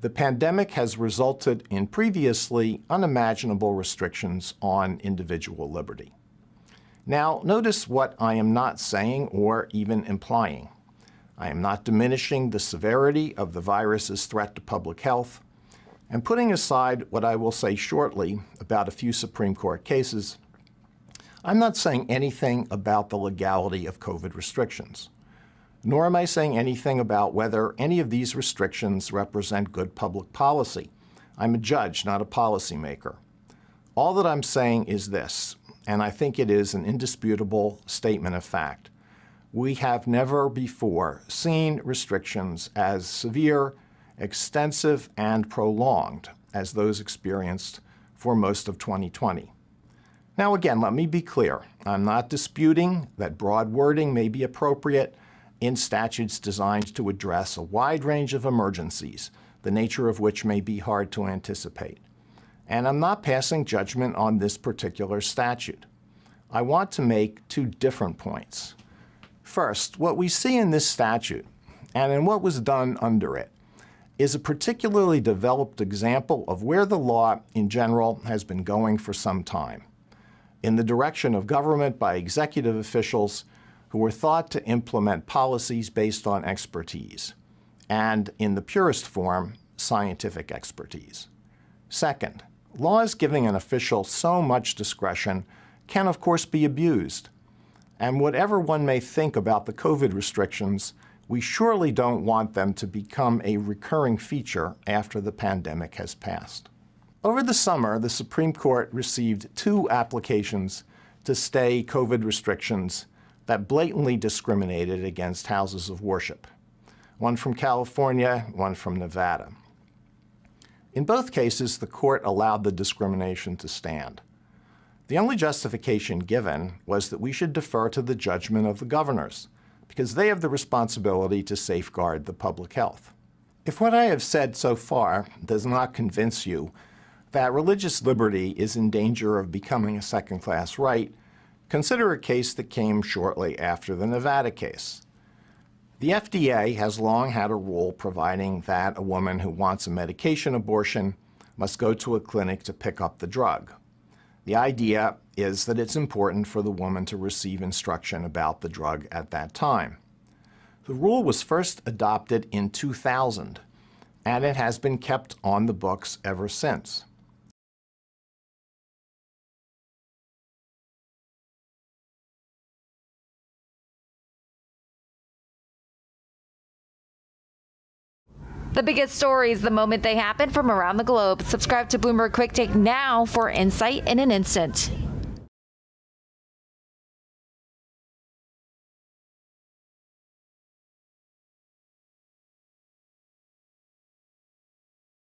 The pandemic has resulted in previously unimaginable restrictions on individual liberty. Now, notice what I am not saying or even implying. I am not diminishing the severity of the virus's threat to public health, and putting aside what I will say shortly about a few Supreme Court cases, I'm not saying anything about the legality of COVID restrictions. Nor am I saying anything about whether any of these restrictions represent good public policy. I'm a judge, not a policymaker. All that I'm saying is this, and I think it is an indisputable statement of fact. We have never before seen restrictions as severe, extensive, and prolonged as those experienced for most of 2020. Now again, let me be clear. I'm not disputing that broad wording may be appropriate in statutes designed to address a wide range of emergencies, the nature of which may be hard to anticipate. And I'm not passing judgment on this particular statute. I want to make two different points. First, what we see in this statute, and in what was done under it, is a particularly developed example of where the law in general has been going for some time, in the direction of government by executive officials who were thought to implement policies based on expertise, and in the purest form, scientific expertise. Second, laws giving an official so much discretion can of course be abused. And whatever one may think about the COVID restrictions, we surely don't want them to become a recurring feature after the pandemic has passed. Over the summer, the Supreme Court received 2 applications to stay COVID restrictions that blatantly discriminated against houses of worship. One from California, one from Nevada. In both cases, the court allowed the discrimination to stand. The only justification given was that we should defer to the judgment of the governors, because they have the responsibility to safeguard the public health. If what I have said so far does not convince you that religious liberty is in danger of becoming a second-class right, consider a case that came shortly after the Nevada case. The FDA has long had a rule providing that a woman who wants a medication abortion must go to a clinic to pick up the drug. The idea is that it's important for the woman to receive instruction about the drug at that time. The rule was first adopted in 2000, and it has been kept on the books ever since. The biggest stories the moment they happen from around the globe. Subscribe to Bloomberg Quick Take now for insight in an instant.